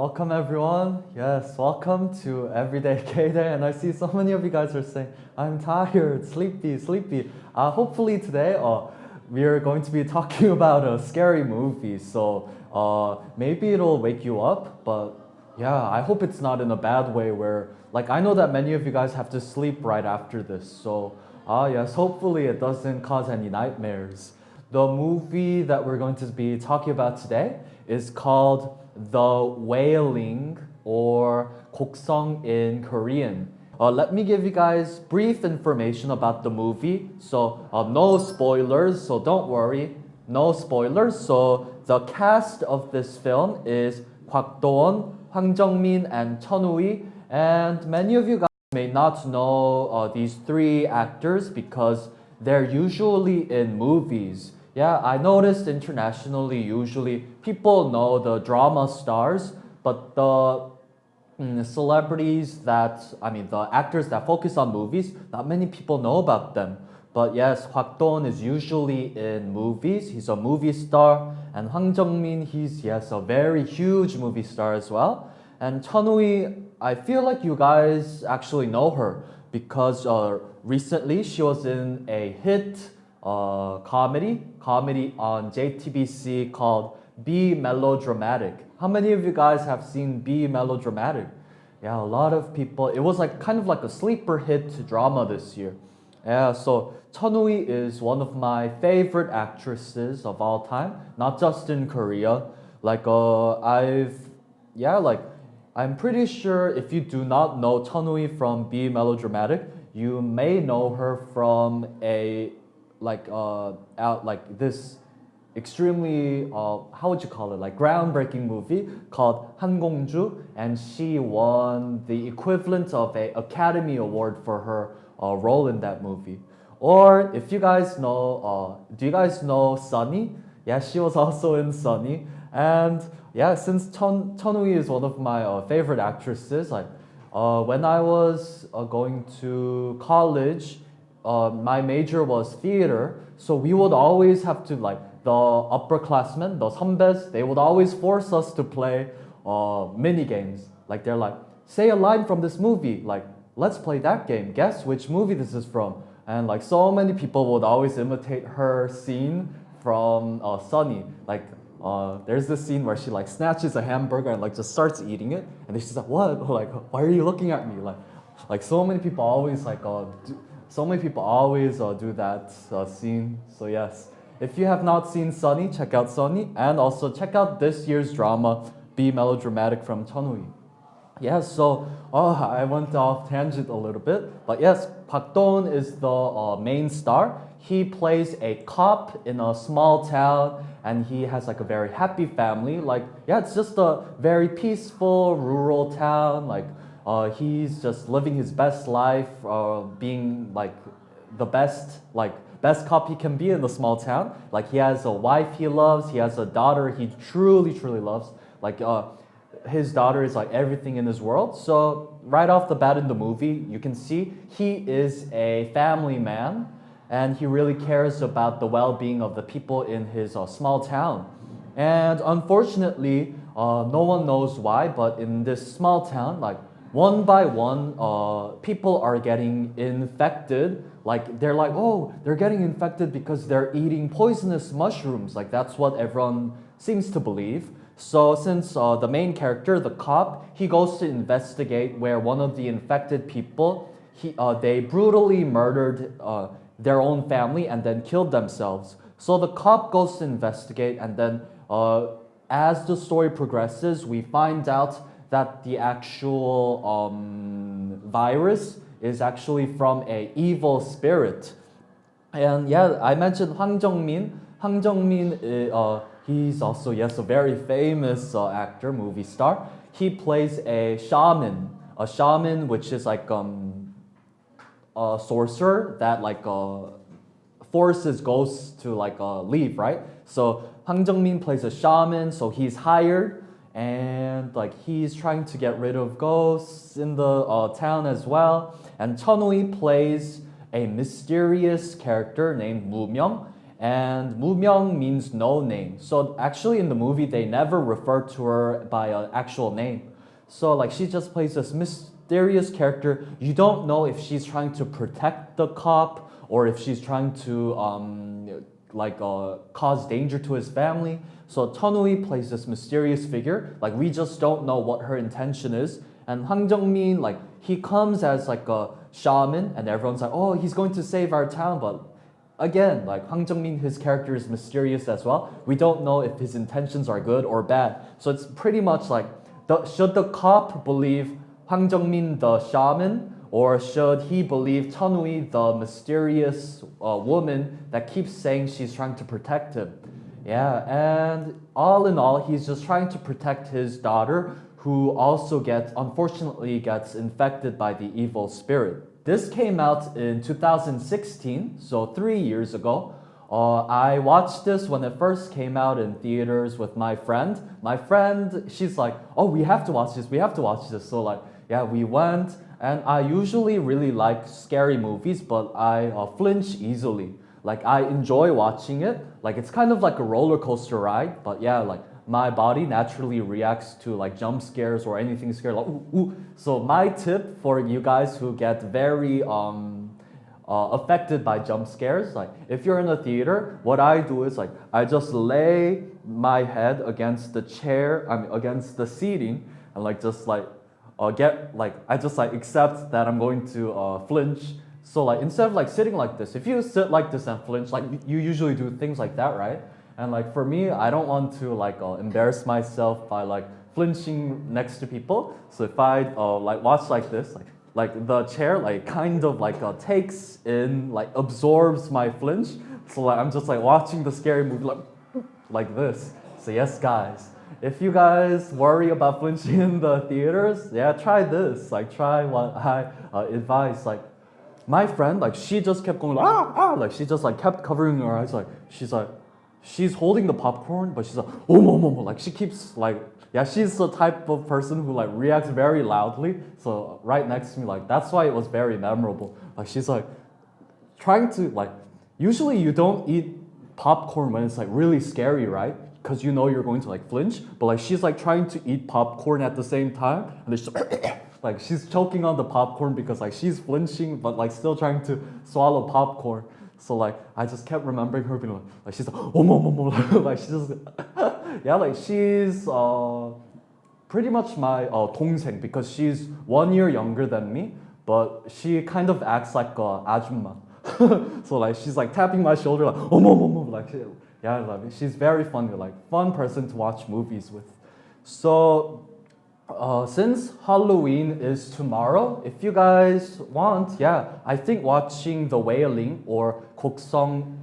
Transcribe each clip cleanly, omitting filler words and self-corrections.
welcome everyone. Yes, welcome to Everyday K-Day. And I see so many of you guys are saying, I'm tired, sleepy, sleepy. Hopefully today we are going to be talking about a scary movie. So maybe it'll wake you up, but yeah, I hope it's not in a bad way where, like, I know that many of you guys have to sleep right after this. So yes, hopefully it doesn't cause any nightmares. The movie that we're going to be talking about today is called The Wailing, or 곡성 in Korean. Let me give you guys brief information about the movie. So no spoilers, so don't worry. No spoilers. So the cast of this film is Kwak Do-won, Hwang Jung-min, and Chun Woo. And many of you guys may not know these three actors because they're usually in movies. Yeah, I noticed internationally, usually people know the drama stars, but the celebrities the actors that focus on movies, not many people know about them. But yes, Kwak Do-won is usually in movies. He's a movie star. And Hwang Jung-min, he's, yes, a very huge movie star as well. And Chun Woo, I feel like you guys actually know her because recently she was in a hit comedy on JTBC called Be Melodramatic. How many of you guys have seen Be Melodramatic? Yeah, a lot of people. It was like kind of like a sleeper hit drama this year. Yeah, so Chun Woo is one of my favorite actresses of all time, not just in Korea. Like I'm pretty sure if you do not know Chun Woo from Be Melodramatic, you may know her from a this extremely how would you call it, like groundbreaking movie called 한공주, and she won the equivalent of a Academy Award for her role in that movie. Or if you guys know, do you guys know Sunny? Yeah, she was also in Sunny. And yeah, since Chun Woo is one of my favorite actresses, like when I was going to college, my major was theater, so we would always have to, like, the upperclassmen, the 선배s, they would always force us to play mini games. Like they're like, say a line from this movie, like let's play that game. Guess which movie this is from? And like so many people would always imitate her scene from Sunny. Like there's this scene where she like snatches a hamburger and like just starts eating it, and then she's like, "What? Like, why are you looking at me?" Like so many people always do that scene. So yes, if you have not seen Sunny, check out Sunny, and also check out this year's drama, Be Melodramatic from Chun Woo. Yes, so I went off tangent a little bit, but yes, Kwak Do-won is the main star. He plays a cop in a small town, and he has like a very happy family. Like, yeah, it's just a very peaceful rural town. Like, he's just living his best life, being like the best cop he can be in the small town. Like, he has a wife he loves, he has a daughter he truly, truly loves. Like, his daughter is like everything in his world. So right off the bat in the movie, you can see he is a family man, and he really cares about the well-being of the people in his small town. And unfortunately, no one knows why, but in this small town, like one by one, people are getting infected. Like they're like, oh, they're getting infected because they're eating poisonous mushrooms. Like that's what everyone seems to believe. So since the main character, the cop, he goes to investigate where one of the infected people, they brutally murdered their own family and then killed themselves. So the cop goes to investigate, and then as the story progresses, we find out that the actual virus is actually from a evil spirit. And yeah, I mentioned Hwang Jung-min. Hwang Jung-min, he's also, yes, a very famous actor, movie star. He plays a shaman which is like a sorcerer that like forces ghosts to like leave, right? So Hwang Jung-min plays a shaman, so he's hired, and like he's trying to get rid of ghosts in the town as well. And Chun Woo plays a mysterious character named Woo Myung, and 무명 means no name. So actually in the movie they never refer to her by an actual name. So like she just plays this mysterious character. You don't know if she's trying to protect the cop or if she's trying to cause danger to his family. So Chunwoo plays this mysterious figure. Like we just don't know what her intention is. And Hwang Jung-min, like he comes as like a shaman, and everyone's like, oh, he's going to save our town. But again, like Hwang Jung-min, his character is mysterious as well. We don't know if his intentions are good or bad. So it's pretty much like, should the cop believe Hwang Jung-min, the shaman, or should he believe Chunwoo, the mysterious woman that keeps saying she's trying to protect him? Yeah, and all in all, he's just trying to protect his daughter, who also unfortunately gets infected by the evil spirit. This came out in 2016, so 3 years ago. I watched this when it first came out in theaters with my friend. My friend, she's like, oh, we have to watch this, we have to watch this. So like, yeah, we went, and I usually really like scary movies, but I flinch easily. Like I enjoy watching it. Like it's kind of like a roller coaster ride, but yeah, like my body naturally reacts to like jump scares or anything scary, like ooh, ooh. So my tip for you guys who get very affected by jump scares, like if you're in a theater, what I do is like I just lay my head against the chair, against the seating, and like just like I just like accept that I'm going to flinch. So like instead of like sitting like this, if you sit like this and flinch, like you usually do things like that, right? And like for me, I don't want to like embarrass myself by like flinching next to people. So if I like watch like this, like the chair like kind of like takes in, like absorbs my flinch. So like I'm just like watching the scary movie like this. So yes, guys, if you guys worry about flinching in the theaters, yeah, try this. Like try what I advise. Like my friend, like she just kept going like she just like kept covering her eyes. Like she's holding the popcorn, but she's like like she keeps like, yeah, she's the type of person who like reacts very loudly. So right next to me, like that's why it was very memorable. Like she's like trying to like, usually you don't eat popcorn when it's like really scary, right? Because you know you're going to like flinch, but like she's like trying to eat popcorn at the same time, and she's like she's choking on the popcorn because like she's flinching, but like still trying to swallow popcorn. So like I just kept remembering her being like she's like like she's just yeah, like she's pretty much my 동생, because she's 1 year younger than me, but she kind of acts like a 아줌마. So like she's like tapping my shoulder like like yeah, like she's very funny, like fun person to watch movies with. So since Halloween is tomorrow, if you guys want, yeah, I think watching the Wailing or 곡성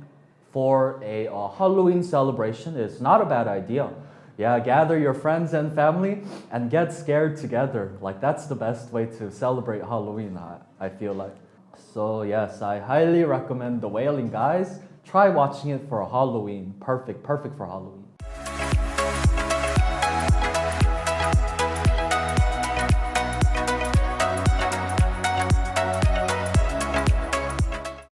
for a Halloween celebration is not a bad idea. Yeah, gather your friends and family and get scared together. Like that's the best way to celebrate Halloween, I feel like. So yes, I highly recommend the Wailing, guys. Try watching it for Halloween. Perfect for Halloween.